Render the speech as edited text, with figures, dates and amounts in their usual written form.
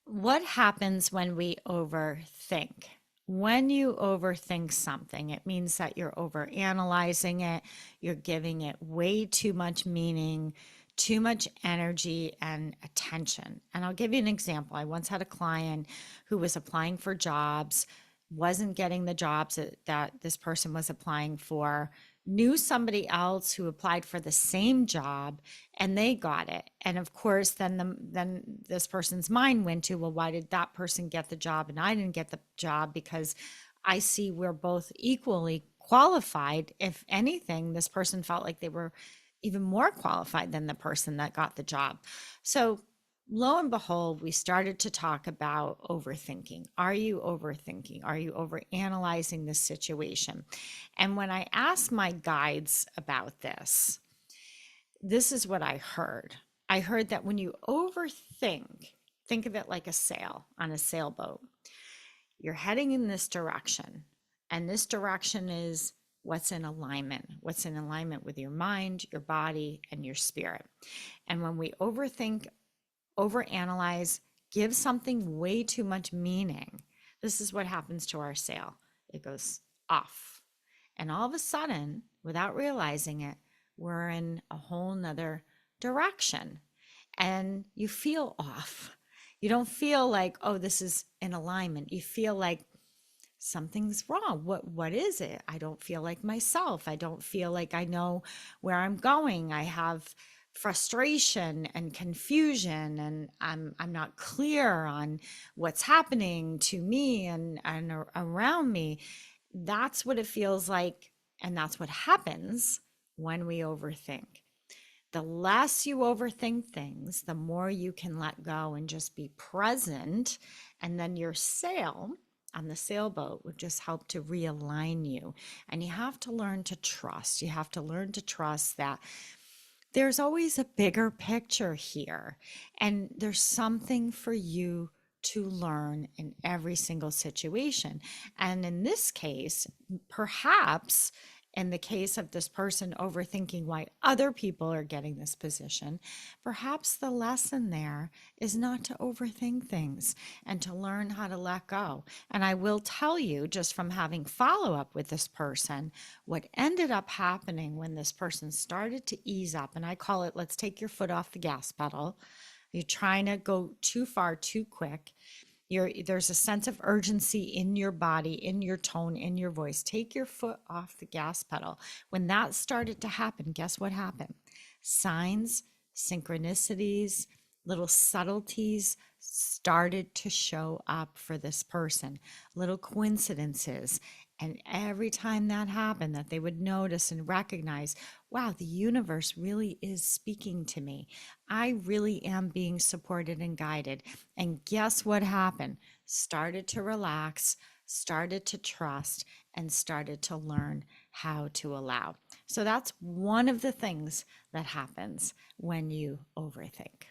What happens when we overthink? When you overthink something, it means that you're overanalyzing it, you're giving it way too much meaning, too much energy and attention. And I'll give you an example. I once had a client who was applying for jobs, wasn't getting the jobs that this person was applying for, knew somebody else who applied for the same job and they got it. And of course, then this person's mind went to, well, why did that person get the job and I didn't get the job? Because I see we're both equally qualified. If anything, this person felt like they were even more qualified than the person that got the job. So lo and behold, we started to talk about overthinking. Are you overthinking? Are you overanalyzing this situation? And when I asked my guides about this is what I heard. I heard that when you overthink, think of it like a sail on a sailboat. You're heading in this direction, and this direction is what's in alignment with your mind, your body, and your spirit. And when we overthink, overanalyze, give something way too much meaning, this is what happens to our sail. It goes off. And all of a sudden, without realizing it, we're in a whole nother direction. And you feel off. You don't feel like, oh, this is in alignment. You feel like something's wrong. What is it? I don't feel like myself. I don't feel like I know where I'm going. I have frustration and confusion, and I'm not clear on what's happening to me and around me. That's what it feels like, and that's what happens when we overthink. The less you overthink things, the more you can let go and just be present. And then your sail on the sailboat would just help to realign you. And you have to learn to trust. You have to learn to trust that there's always a bigger picture here. And there's something for you to learn in every single situation. And in this case, perhaps in the case of this person overthinking why other people are getting this position, perhaps the lesson there is not to overthink things and to learn how to let go. And I will tell you, just from having follow up with this person, what ended up happening when this person started to ease up, and I call it, let's take your foot off the gas pedal. You're trying to go too far too quick. There's a sense of urgency in your body, in your tone, in your voice. Take your foot off the gas pedal. When that started to happen, guess what happened? Signs, synchronicities, little subtleties started to show up for this person, little coincidences. And every time that happened, that they would notice and recognize, wow, the universe really is speaking to me. I really am being supported and guided. And guess what happened? Started to relax, started to trust, and started to learn how to allow. So that's one of the things that happens when you overthink.